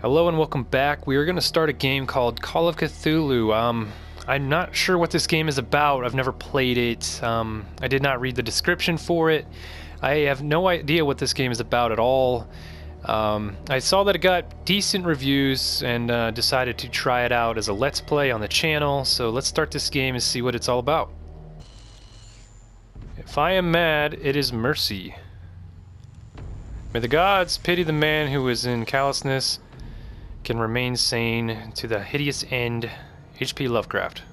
Hello and welcome back. We are going to start a game called Call of Cthulhu. I'm not sure what this game is about. I've never played it. I did not read the description for it. I have no idea what this game is about at all. I saw that it got decent reviews and decided to try it out as a Let's Play on the channel. So let's start this game and see what it's all about. If I am mad, it is mercy. May the gods pity the man who is in callousness can remain sane to the hideous end. H.P. Lovecraft.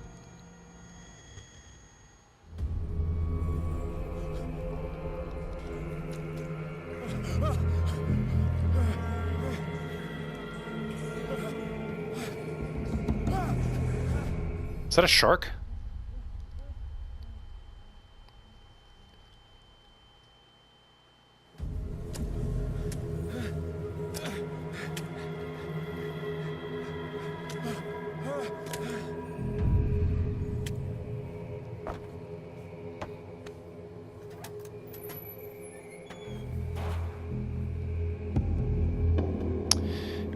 Is that a shark?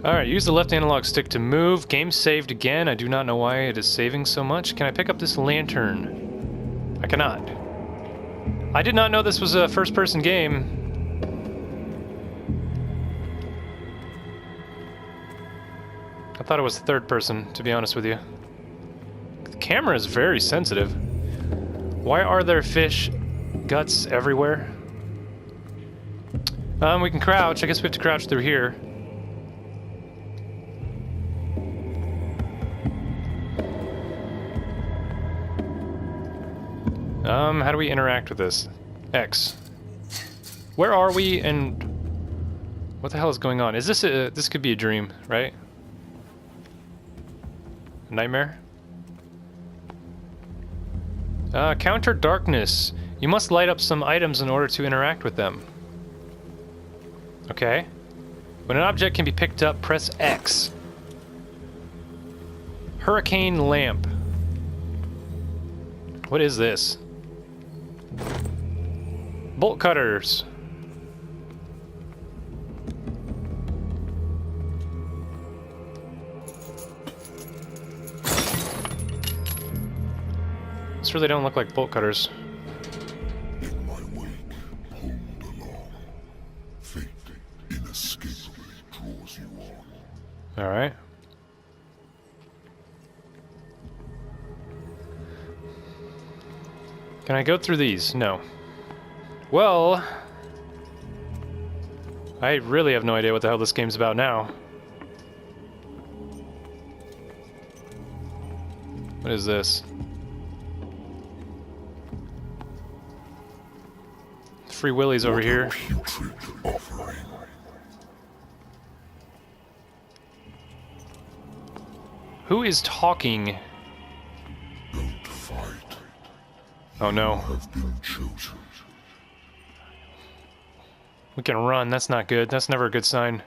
Alright, use the left analog stick to move. Game saved again. I do not know why it is saving so much. Can I pick up this lantern? I cannot. I did not know this was a first-person game. I thought it was third person, to be honest with you. The camera is very sensitive. Why are there fish guts everywhere? We can crouch. I guess we have to crouch through here. How do we interact with this? X. Where are we and what the hell is going on? Is this a, this could be a dream, right? A nightmare? Counter darkness. You must light up some items in order to interact with them. Okay. When an object can be picked up, press X. Hurricane lamp. What is this? Bolt cutters. These really don't look like bolt cutters. In my wake, hold along. Fate inescapably draws you on. Alright. Can I go through these? No. Well, I really have no idea what the hell this game's about now. What is this? Free Willy's over here. Putrid offering. Who is talking? Don't fight. Oh no. You have been chosen. We can run, that's not good. That's never a good sign.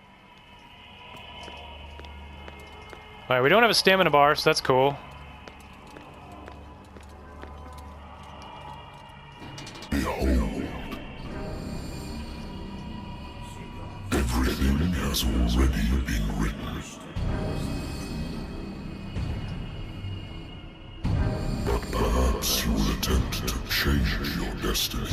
Alright, we don't have a stamina bar, so that's cool. Behold. Everything has already been written. But perhaps you will attempt to change your destiny.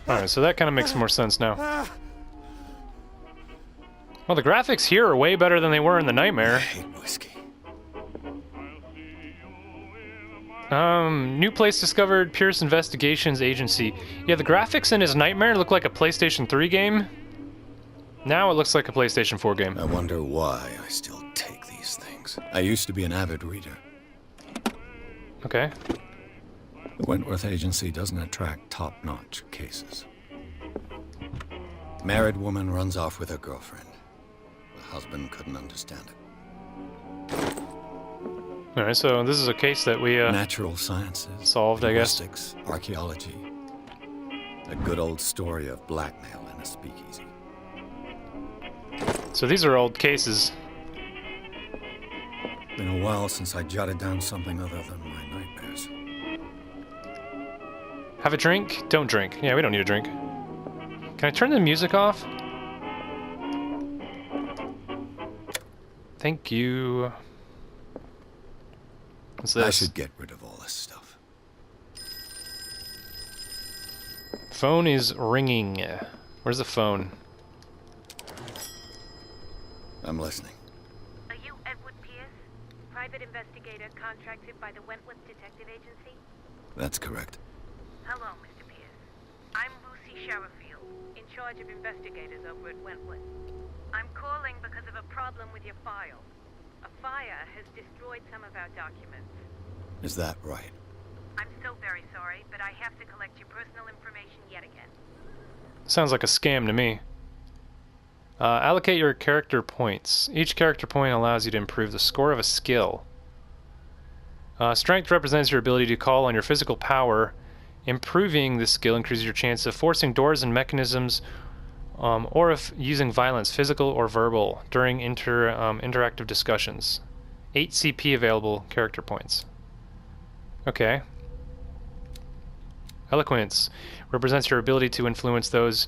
Alright, so that kind of makes more sense now. Well, the graphics here are way better than they were in the Nightmare. I hate whiskey. New place discovered, Pierce Investigations Agency. Yeah, the graphics in his Nightmare look like a PlayStation 3 game. Now it looks like a PlayStation 4 game. I wonder why I still take these things. I used to be an avid reader. Okay. The Wentworth Agency doesn't attract top-notch cases. Married woman runs off with her girlfriend. The husband couldn't understand it. Alright, so this is a case that we, Natural sciences. solved, I guess. Linguistics, archaeology. A good old story of blackmail in a speakeasy. So these are old cases. Been a while since I jotted down something other than my nightmares. Have a drink? Don't drink. Yeah, we don't need a drink. Can I turn the music off? Thank you. What's this? I should get rid of all this stuff. Phone is ringing. Where's the phone? I'm listening. Are you Edward Pierce, private investigator contracted by the Wentworth Detective Agency? That's correct. Hello, Mr. Pierce. I'm Lucy Sherrifield, in charge of investigators over at Wentworth. I'm calling because of a problem with your file. A fire has destroyed some of our documents. Is that right? I'm so very sorry, but I have to collect your personal information yet again. Sounds like a scam to me. Allocate your character points. Each character point allows you to improve the score of a skill. Strength represents your ability to call on your physical power. Improving this skill increases your chance of forcing doors and mechanisms, or if using violence, physical or verbal, during interactive discussions. 8 CP available character points. Okay. Eloquence represents your ability to influence those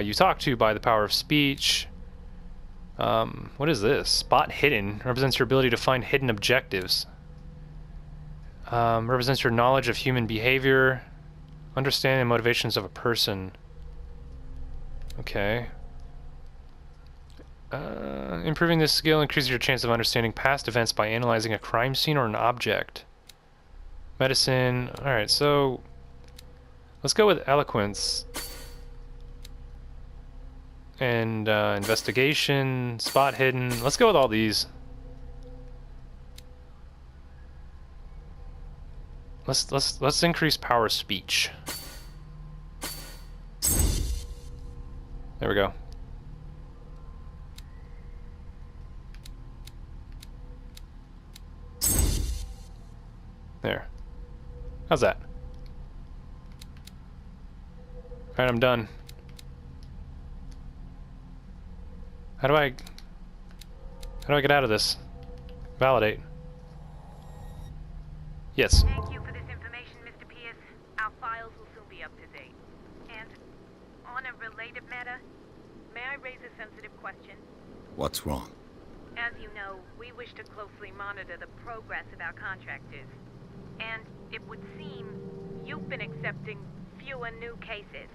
you talk to by the power of speech. What is this? Spot hidden represents your ability to find hidden objectives. Represents your knowledge of human behavior, understanding the motivations of a person. Okay. Improving this skill increases your chance of understanding past events by analyzing a crime scene or an object. Medicine. Alright, so let's go with eloquence. And investigation, spot hidden. Let's go with all these. Let's increase power speech. There we go. There. How's that? Alright, I'm done. How do I get out of this? Validate. Yes. Thank you for this information, Mr. Pierce. Our files will soon be up to date. And on a related matter, may I raise a sensitive question? What's wrong? As you know, we wish to closely monitor the progress of our contractors. And it would seem you've been accepting fewer new cases.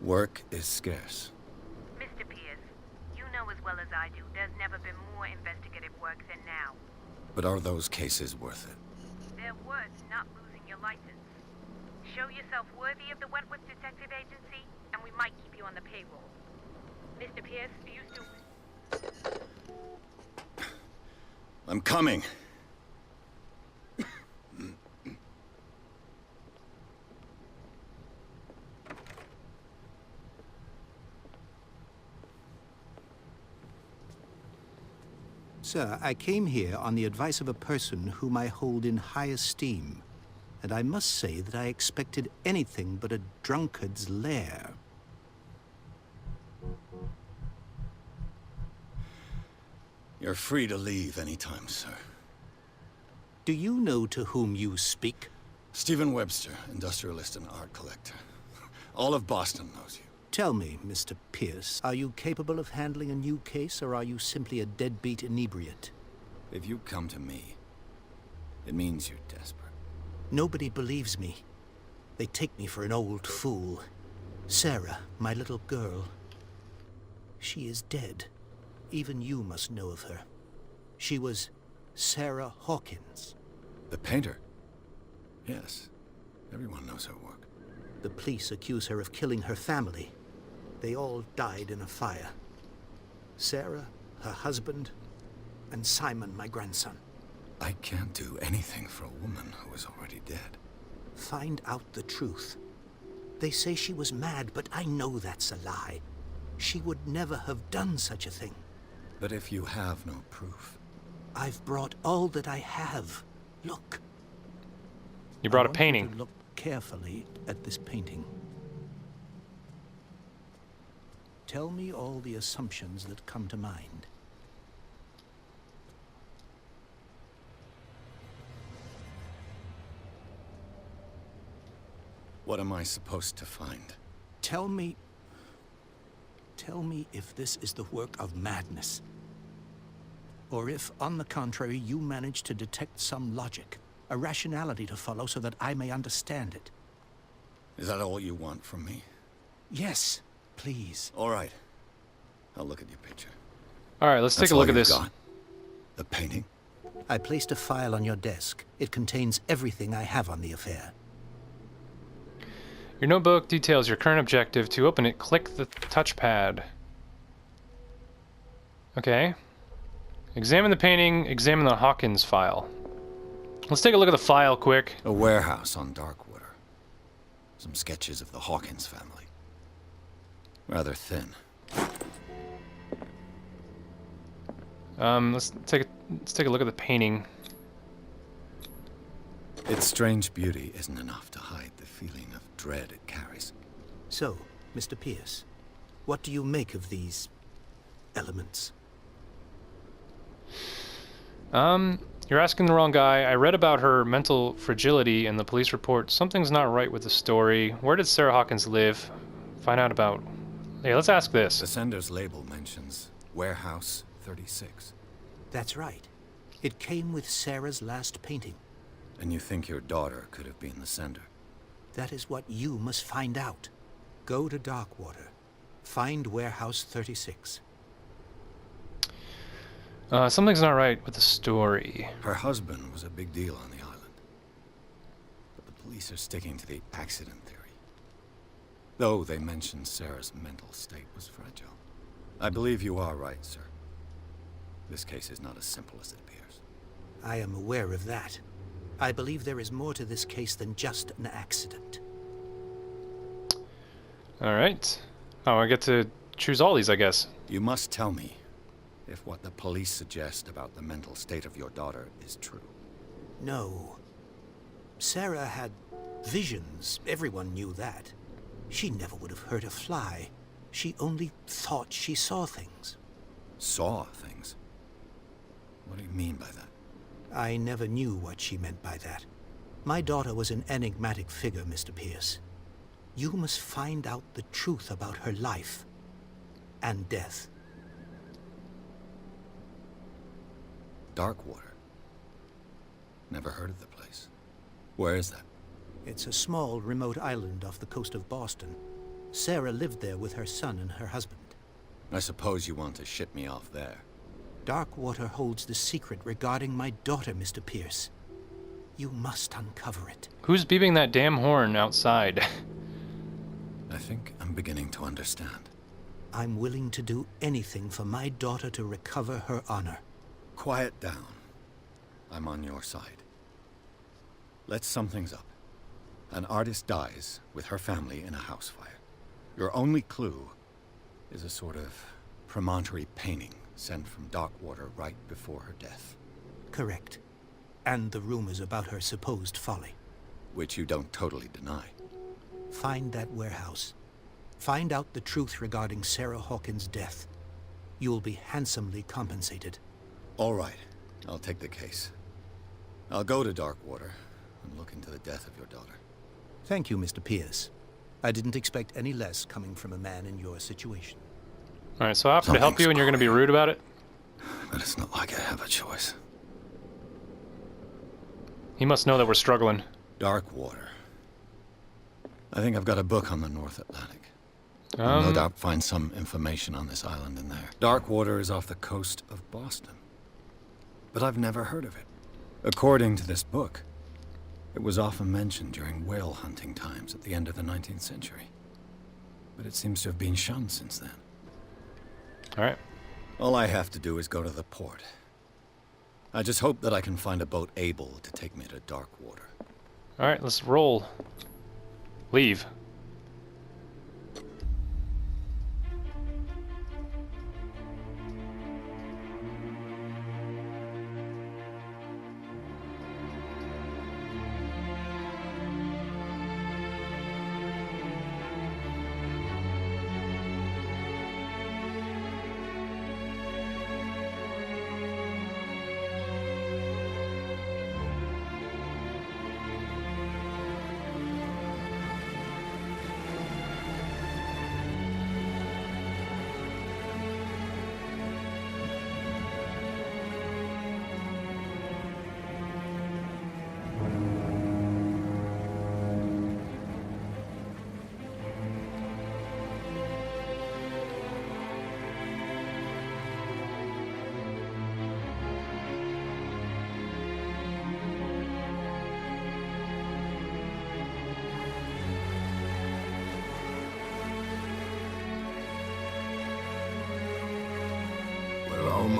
Work is scarce. Mr. Pierce, you know as well as I do, there's never been more investigative work than now. But are those cases worth it? They're worth not losing your license. Show yourself worthy of the Wentworth Detective Agency, and we might keep you on the payroll. Mr. Pierce, do you still... I'm coming. Sir, I came here on the advice of a person whom I hold in high esteem, and I must say that I expected anything but a drunkard's lair. You're free to leave anytime, sir. Do you know to whom you speak? Stephen Webster, industrialist and art collector. All of Boston knows you. Tell me, Mr. Pierce, are you capable of handling a new case, or are you simply a deadbeat inebriate? If you come to me, it means you're desperate. Nobody believes me. They take me for an old fool. Sarah, my little girl, she is dead. Even you must know of her. She was Sarah Hawkins. The painter? Yes. Everyone knows her work. The police accuse her of killing her family. They all died in a fire. Sarah, her husband, and Simon, my grandson. I can't do anything for a woman who is already dead. Find out the truth. They say she was mad, but I know that's a lie. She would never have done such a thing. But if you have no proof... I've brought all that I have. Look. You brought I a want you painting. to look carefully at this painting. Tell me all the assumptions that come to mind. What am I supposed to find? Tell me if this is the work of madness. Or if, on the contrary, you manage to detect some logic, a rationality to follow so that I may understand it. Is that all you want from me? Yes, please. All right. I'll look at your picture. All right, let's take That's a all look at you've this. got? The painting? I placed a file on your desk. It contains everything I have on the affair. Your notebook details your current objective. To open it, click the touchpad. Okay. Examine the painting, examine the Hawkins file. Let's take a look at the file quick. A warehouse on Darkwater. Some sketches of the Hawkins family. Rather thin. Let's take a look at the painting. Its strange beauty isn't enough to hide the feeling of dread it carries. So, Mr. Pierce, what do you make of these elements? You're asking the wrong guy. I read about her mental fragility in the police report. Something's not right with the story. Where did Sarah Hawkins live? Find out about... Hey, let's ask this. The sender's label mentions Warehouse 36. That's right. It came with Sarah's last painting. And you think your daughter could have been the sender? That is what you must find out. Go to Darkwater. Find Warehouse 36. Something's not right with the story. Her husband was a big deal on the island. But the police are sticking to the accident theory. Though they mention Sarah's mental state was fragile. I believe you are right, sir. This case is not as simple as it appears. I am aware of that. I believe there is more to this case than just an accident. Alright. Oh, I get to choose all these, I guess. You must tell me if what the police suggest about the mental state of your daughter is true. No. Sarah had visions. Everyone knew that. She never would have hurt a fly. She only thought she saw things. Saw things? What do you mean by that? I never knew what she meant by that. My daughter was an enigmatic figure, Mr. Pierce. You must find out the truth about her life and death. Darkwater. Never heard of the place. Where is that? It's a small, remote island off the coast of Boston. Sarah lived there with her son and her husband. I suppose you want to ship me off there. Darkwater holds the secret regarding my daughter, Mr. Pierce. You must uncover it. Who's beeping that damn horn outside? I think I'm beginning to understand. I'm willing to do anything for my daughter to recover her honor. Quiet down. I'm on your side. Let's sum things up. An artist dies with her family in a house fire. Your only clue is a sort of promontory painting sent from Darkwater right before her death. Correct. And the rumors about her supposed folly. Which you don't totally deny. Find that warehouse. Find out the truth regarding Sarah Hawkins' death. You'll be handsomely compensated. All right. I'll take the case. I'll go to Darkwater and look into the death of your daughter. Thank you, Mr. Pierce. I didn't expect any less coming from a man in your situation. Alright, so I offer to help you and you're going to be Something's rude about it? But it's not like I have a choice. He must know that we're struggling. Darkwater. I think I've got a book on the North Atlantic. I'll no doubt find some information on this island in there. Darkwater is off the coast of Boston. But I've never heard of it. According to this book, it was often mentioned during whale hunting times at the end of the 19th century. But it seems to have been shunned since then. Alright. All I have to do is go to the port. I just hope that I can find a boat able to take me to Darkwater. Alright, let's roll. Leave.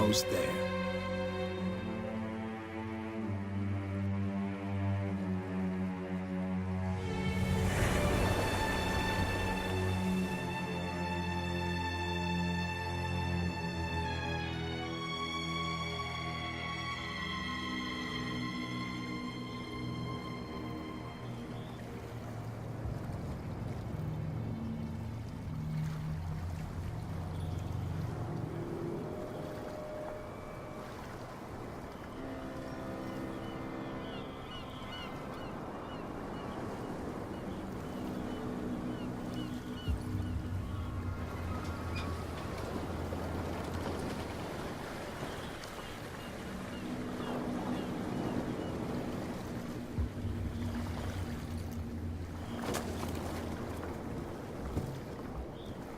almost there.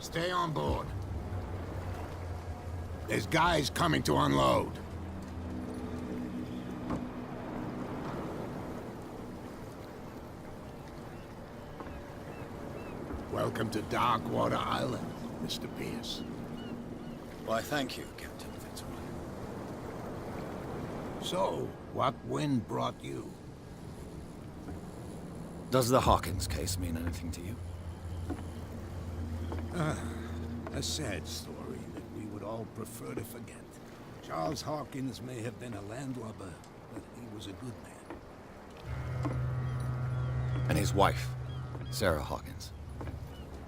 Stay on board. There's guys coming to unload. Welcome to Darkwater Island, Mr. Pierce. Why, thank you, Captain Fitzroy. So, what wind brought you? Does the Hawkins case mean anything to you? A sad story that we would all prefer to forget. Charles Hawkins may have been a landlubber, but he was a good man. And his wife, Sarah Hawkins.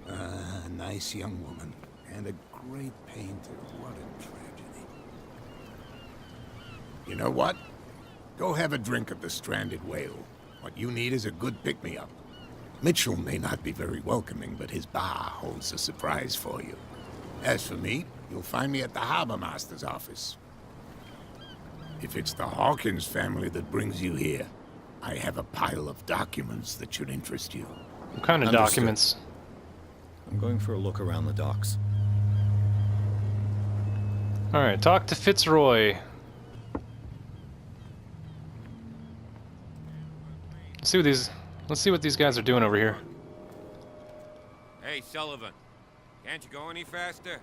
A nice young woman, and a great painter. What a tragedy. You know what? Go have a drink at the Stranded Whale. What you need is a good pick-me-up. Mitchell may not be very welcoming, but his bar holds a surprise for you. As for me, you'll find me at the Harbor Master's office. If it's the Hawkins family that brings you here, I have a pile of documents that should interest you. What kind of Understood. documents? I'm going for a look around the docks. Alright, talk to Fitzroy. Let's see what these guys are doing over here. Hey, Sullivan. Can't you go any faster?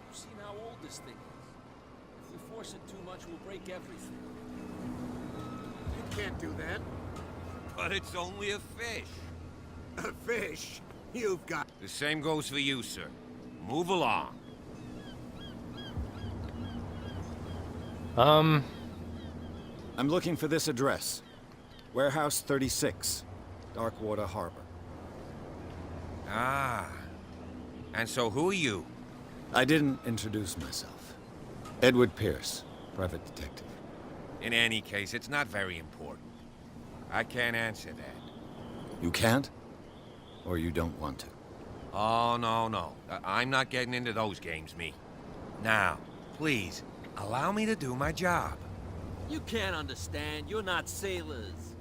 You've seen how old this thing is. If we force it too much, we'll break everything. You can't do that. But it's only a fish. A fish? You've got... The same goes for you, sir. Move along. I'm looking for this address. Warehouse 36, Darkwater Harbor. Ah. And so who are you? I didn't introduce myself. Edward Pierce, private detective. In any case, it's not very important. I can't answer that. You can't? Or you don't want to? Oh, no. I'm not getting into those games, me. Now, please, allow me to do my job. You can't understand. You're not sailors.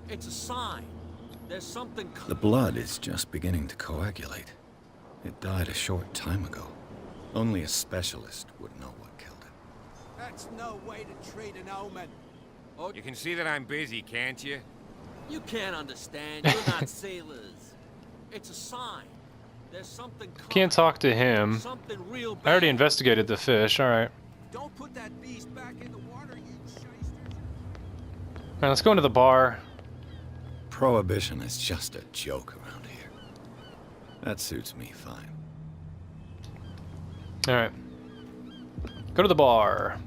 It's a sign. There's something... The blood is just beginning to coagulate. It died a short time ago. Only a specialist would know what killed it. That's no way to treat an omen. Oh, You can see that I'm busy, can't you? you can't understand. You're not sailors. It's a sign. There's something coming. Can't talk to him. Something real bad. I already investigated the fish, alright. Don't put that beast back in the water, you shysters. Alright, let's go into the bar. Prohibition is just a joke around here. That suits me fine. Alright. Go to the bar.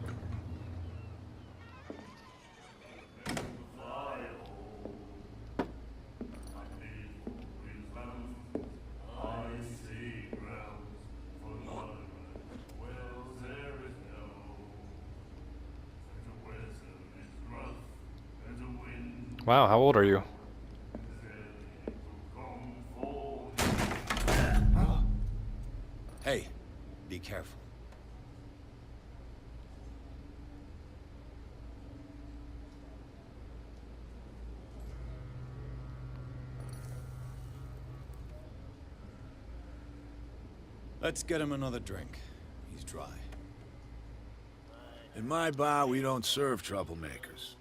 Wow, how old are you? Hey, be careful. Let's get him another drink. He's dry. In my bar, we don't serve troublemakers.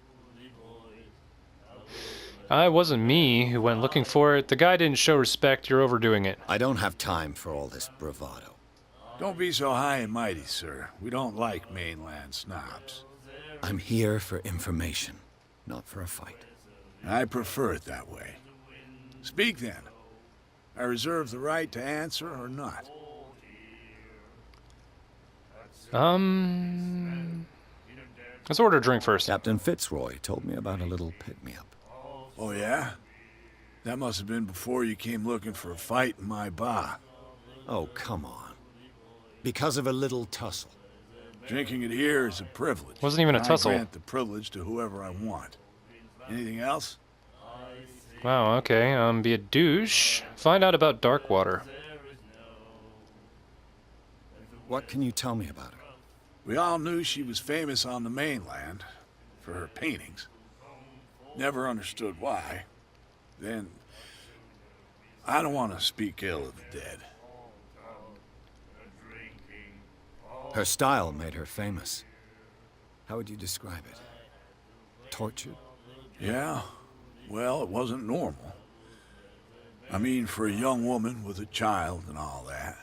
It wasn't me who went looking for it. The guy didn't show respect. You're overdoing it. I don't have time for all this bravado. Don't be so high and mighty, sir. We don't like mainland snobs. I'm here for information, not for a fight. I prefer it that way. Speak then. I reserve the right to answer or not. Let's order a drink first. Captain Fitzroy told me about a little pick-me-up. Oh, yeah? That must have been before you came looking for a fight in my bar. Oh, come on. Because of a little tussle. Drinking it here is a privilege. Wasn't even a tussle. I grant the privilege to whoever I want. Anything else? Wow, okay. Be a douche. Find out about Darkwater. What can you tell me about her? We all knew she was famous on the mainland for her paintings. Never understood why. Then, I don't want to speak ill of the dead. Her style made her famous. How would you describe it? Tortured? Yeah, well, it wasn't normal. I mean, for a young woman with a child and all that.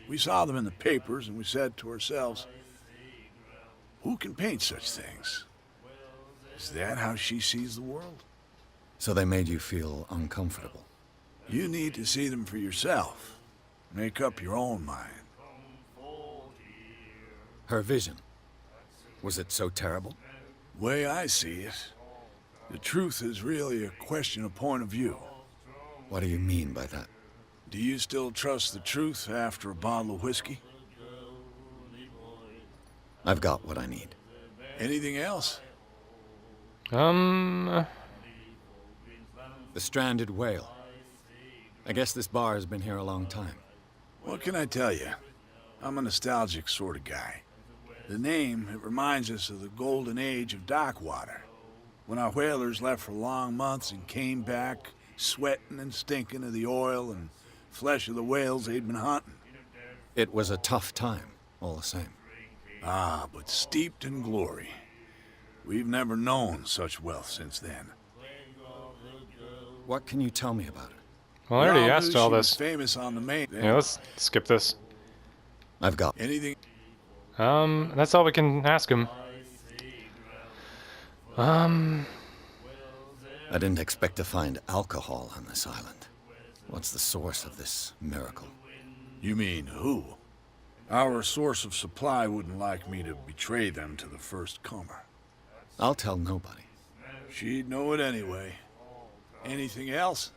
We saw them in the papers and we said to ourselves, who can paint such things? Is that how she sees the world? So they made you feel uncomfortable? You need to see them for yourself. Make up your own mind. Her vision. Was it so terrible? Way I see it, the truth is really a question of point of view. What do you mean by that? Do you still trust the truth after a bottle of whiskey? I've got what I need. Anything else? The stranded whale. I guess this bar has been here a long time. What can I tell you? I'm a nostalgic sort of guy. The name, it reminds us of the golden age of Darkwater, when our whalers left for long months and came back sweating and stinking of the oil and flesh of the whales they'd been hunting. It was a tough time, all the same. Ah, but steeped in glory. We've never known such wealth since then. What can you tell me about it? Well, I already asked all She was this. famous on the main. Yeah, let's skip this. I've got Anything? That's all we can ask him. I didn't expect to find alcohol on this island. What's the source of this miracle? You mean who? Our source of supply wouldn't like me to betray them to the first comer. I'll tell nobody. She'd know it anyway. Anything else?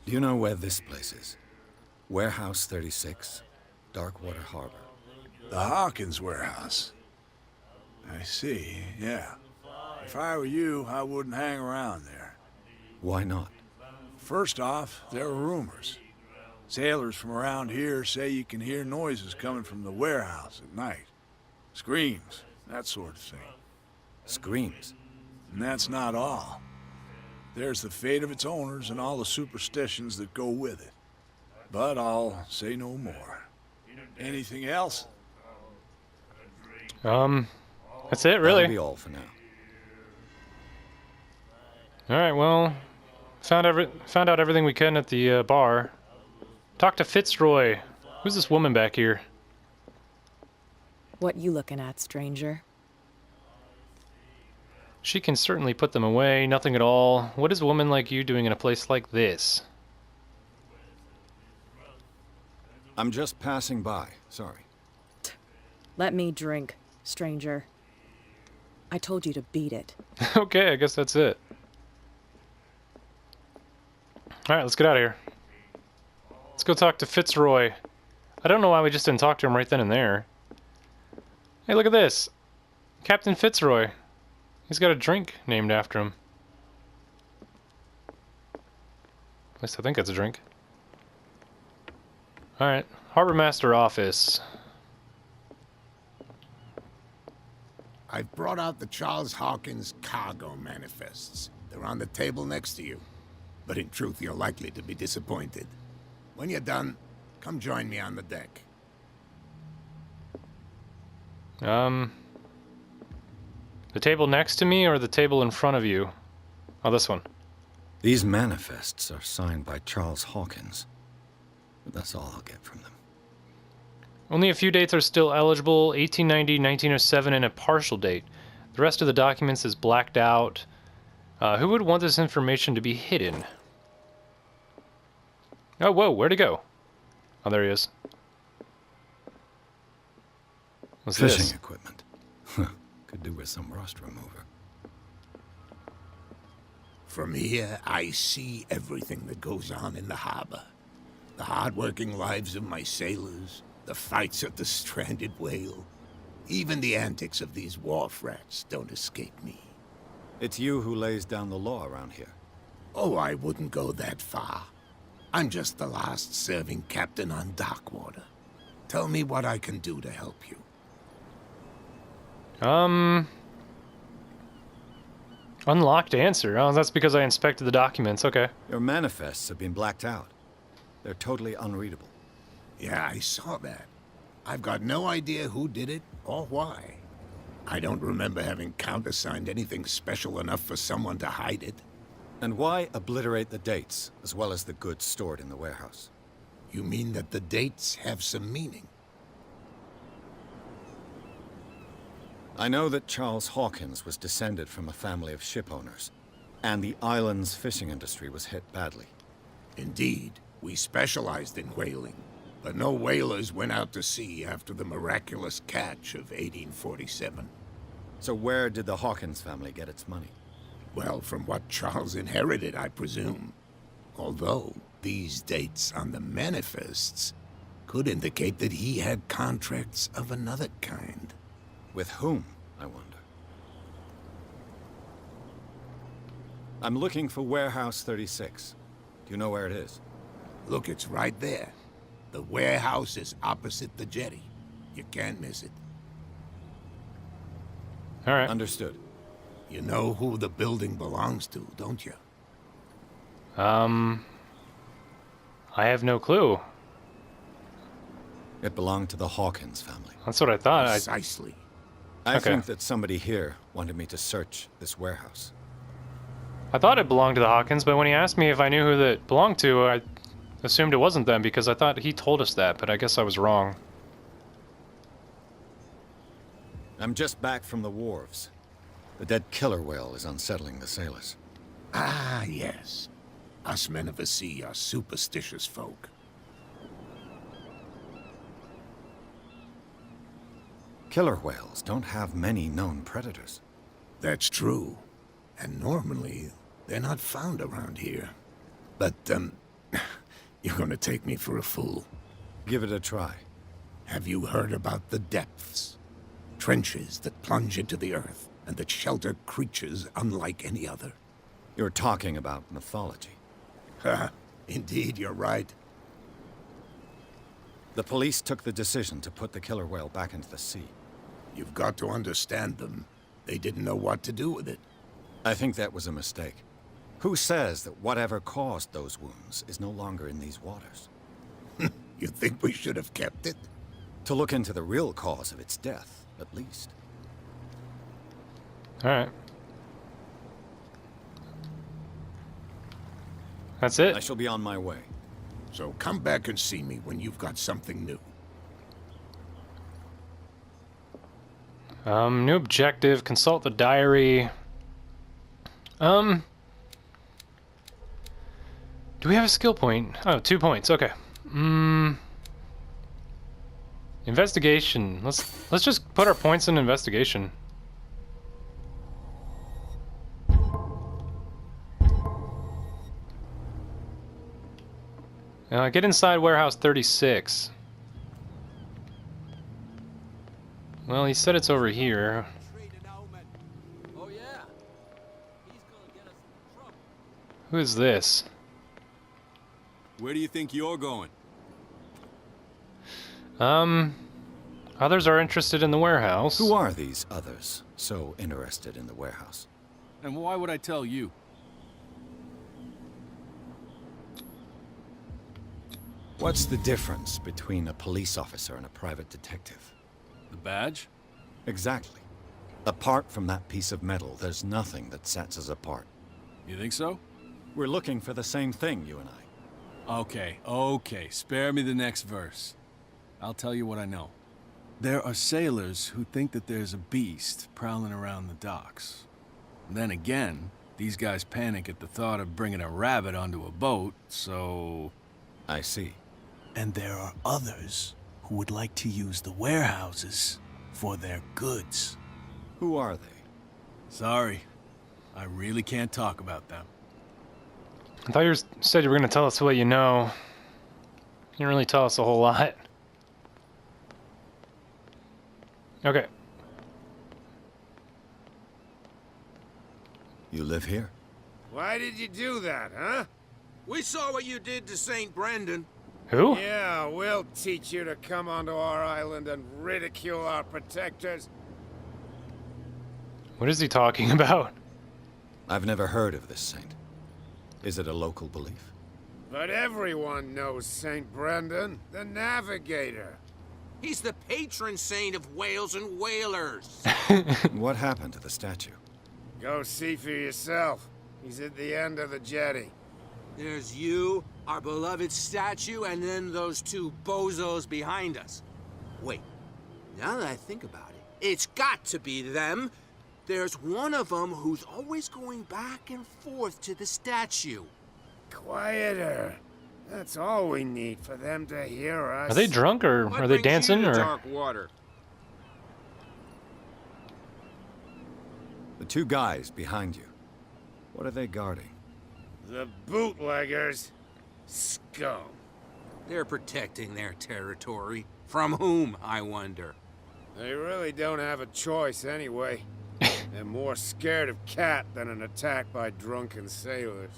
Do you know where this place is? Warehouse 36, Darkwater Harbor. The Hawkins warehouse. I see, yeah. If I were you, I wouldn't hang around there. Why not? First off, there are rumors. Sailors from around here say you can hear noises coming from the warehouse at night. Screams, that sort of thing. Screams. And that's not all. There's the fate of its owners and all the superstitions that go with it. But I'll say no more. Anything else? That's it, really. That'll be all for now. All right, well, found out everything we can at the bar. Talk to Fitzroy. Who's this woman back here? What you looking at, stranger? She can certainly put them away. Nothing at all. What is a woman like you doing in a place like this? I'm just passing by. Sorry. Let me drink, stranger. I told you to beat it. Okay, I guess that's it. Alright, let's get out of here. Let's go talk to Fitzroy. I don't know why we just didn't talk to him right then and there. Hey, look at this. Captain Fitzroy. He's got a drink named after him. At least I think it's a drink. Alright, Harbor Master Office. I've brought out the Charles Hawkins cargo manifests. They're on the table next to you. But in truth, you're likely to be disappointed. When you're done, come join me on the deck. The table next to me or the table in front of you? Oh, this one. These manifests are signed by Charles Hawkins. But that's all I'll get from them. Only a few dates are still eligible, 1890, 1907, and a partial date. The rest of the documents is blacked out. Who would want this information to be hidden? Oh, whoa, where'd he go? Oh, there he is. What's Fishing this? equipment. Could do with some rust remover. From here, I see everything that goes on in the harbor. The hard-working lives of my sailors, the fights at the stranded whale. Even the antics of these wharf rats don't escape me. It's you who lays down the law around here. Oh, I wouldn't go that far. I'm just the last serving captain on Darkwater. Tell me what I can do to help you. Unlocked answer. Oh, that's because I inspected the documents. Okay. Your manifests have been blacked out. They're totally unreadable. Yeah, I saw that. I've got no idea who did it or why. I don't remember having countersigned anything special enough for someone to hide it. And why obliterate the dates, as well as the goods stored in the warehouse? You mean that the dates have some meaning? I know that Charles Hawkins was descended from a family of ship owners, and the island's fishing industry was hit badly. Indeed, we specialized in whaling, but no whalers went out to sea after the miraculous catch of 1847. So where did the Hawkins family get its money? Well, from what Charles inherited, I presume. Although, these dates on the manifests could indicate that he had contracts of another kind. With whom, I wonder? I'm looking for Warehouse 36. Do you know where it is? Look, it's right there. The warehouse is opposite the jetty. You can't miss it. All right. Understood. You know who the building belongs to, don't you? I have no clue. It belonged to the Hawkins family. That's what I thought. Precisely. I Okay. think that somebody here wanted me to search this warehouse. I thought it belonged to the Hawkins, but when he asked me if I knew who that belonged to, I assumed it wasn't them because I thought he told us that, but I guess I was wrong. I'm just back from the wharves. The dead killer whale is unsettling the sailors. Ah, yes. Us men of the sea are superstitious folk. Killer whales don't have many known predators. That's true. And normally, they're not found around here. But, you're gonna take me for a fool. Give it a try. Have you heard about the depths? Trenches that plunge into the earth and that shelter creatures unlike any other. You're talking about mythology. Ha! Indeed, you're right. The police took the decision to put the killer whale back into the sea. You've got to understand them. They didn't know what to do with it. I think that was a mistake. Who says that whatever caused those wounds is no longer in these waters? You think we should have kept it? To look into the real cause of its death, at least. All right. That's it? I shall be on my way. So come back and see me when you've got something new. New objective, consult the diary. Do we have a skill point? Oh, 2 points, okay. Investigation. Let's just put our points in investigation. Get inside warehouse 36. Well, he said it's over here. Oh yeah. He's gonna get us in trouble. Who is this? Where do you think you're going? Others are interested in the warehouse. Who are these others so interested in the warehouse? And why would I tell you? What's the difference between a police officer and a private detective? The badge? Exactly. Apart from that piece of metal, there's nothing that sets us apart. You think so? We're looking for the same thing, you and I. Okay, spare me the next verse. I'll tell you what I know. There are sailors who think that there's a beast prowling around the docks. Then again, these guys panic at the thought of bringing a rabbit onto a boat, so... I see. And there are others who would like to use the warehouses for their goods. Who are they? Sorry, I really can't talk about them. I thought you said you were going to tell us what you know. You didn't really tell us a whole lot. Okay. You live here? Why did you do that, huh? We saw what you did to St. Brendan. Who? Yeah, we'll teach you to come onto our island and ridicule our protectors. What is he talking about? I've never heard of this saint. Is it a local belief? But everyone knows St. Brendan, the navigator. He's the patron saint of whales and whalers. What happened to the statue? Go see for yourself. He's at the end of the jetty. There's you, our beloved statue, and then those two bozos behind us. Wait, now that I think about it, it's got to be them. There's one of them who's always going back and forth to the statue. Quieter. That's all we need for them to hear us. Are they drunk or What are they brings you dancing to or? Darkwater? The two guys behind you. What are they guarding? The bootleggers. Scum. They're protecting their territory. From whom, I wonder? They really don't have a choice anyway. They're more scared of Cat than an attack by drunken sailors.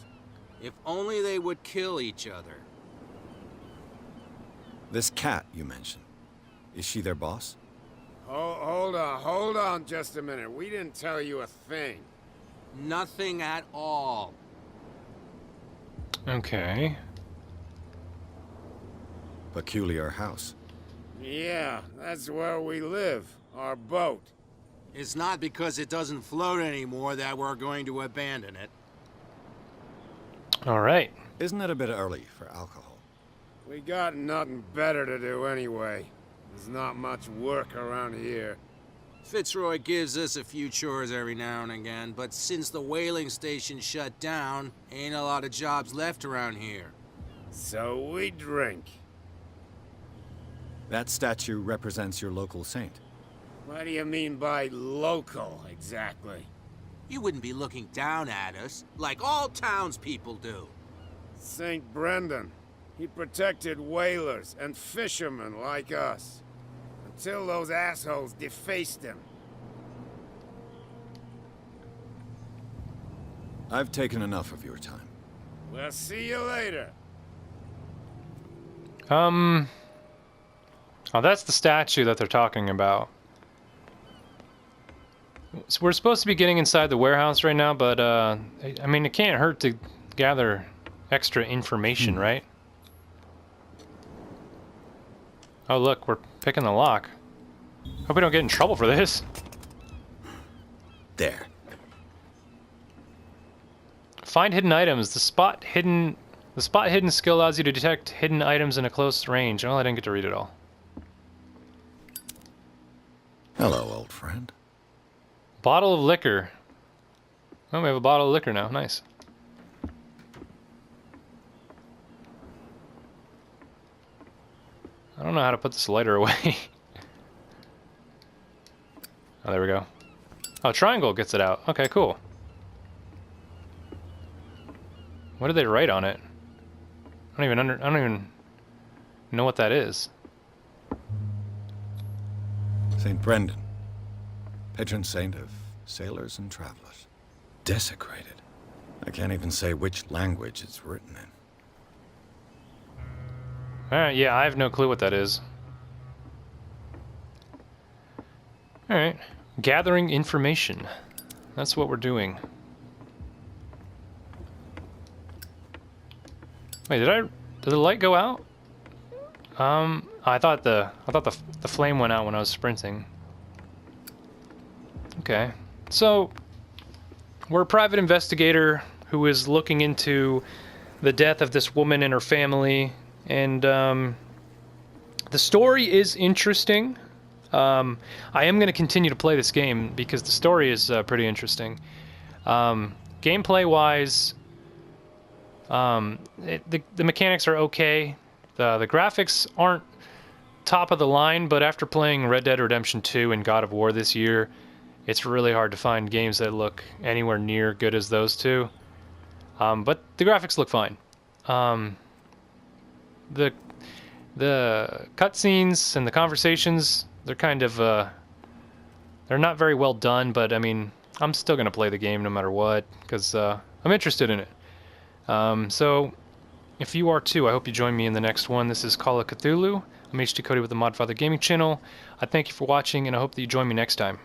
If only they would kill each other. This cat you mentioned. Is she their boss? Hold on just a minute. We didn't tell you a thing. Nothing at all. Okay. Peculiar house. Yeah, that's where we live. Our boat. It's not because it doesn't float anymore that we're going to abandon it. All right. Isn't it a bit early for alcohol? We got nothing better to do anyway. There's not much work around here. Fitzroy gives us a few chores every now and again, but since the whaling station shut down, ain't a lot of jobs left around here. So we drink. That statue represents your local saint. What do you mean by local, exactly? You wouldn't be looking down at us, like all townspeople do. St. Brendan. He protected whalers and fishermen like us. Until those assholes defaced him. I've taken enough of your time. We'll see you later. Oh, that's the statue that they're talking about. So we're supposed to be getting inside the warehouse right now, but I mean, it can't hurt to gather extra information, right? Oh, look, we're picking the lock. Hope we don't get in trouble for this. There. Find hidden items. The spot hidden skill allows you to detect hidden items in a close range. Oh, I didn't get to read it all. Hello, old friend. Bottle of liquor. Oh, we have a bottle of liquor now. Nice. I don't know how to put this lighter away. Oh, there we go. Oh, triangle gets it out. Okay, cool. What did they write on it? I don't even know what that is. St. Brendan. Patron saint of sailors and travelers. Desecrated. I can't even say which language it's written in. Alright, yeah, I have no clue what that is. Alright. Gathering information. That's what we're doing. Wait, did the light go out? I thought the flame went out when I was sprinting. Okay. So we're a private investigator who is looking into the death of this woman and her family, and The story is interesting. I am going to continue to play this game because the story is pretty interesting. Gameplay-wise, the mechanics are okay. The graphics aren't top of the line, but after playing Red Dead Redemption 2 and God of War this year, it's really hard to find games that look anywhere near good as those two. But the graphics look fine. The cutscenes and the conversations, they're kind of they're not very well done, but I mean, I'm still gonna play the game no matter what because I'm interested in it. So if you are too, I hope you join me in the next one. This is Call of Cthulhu. I'm HD Cody with the Modfather Gaming channel. I thank you for watching, and I hope that you join me next time.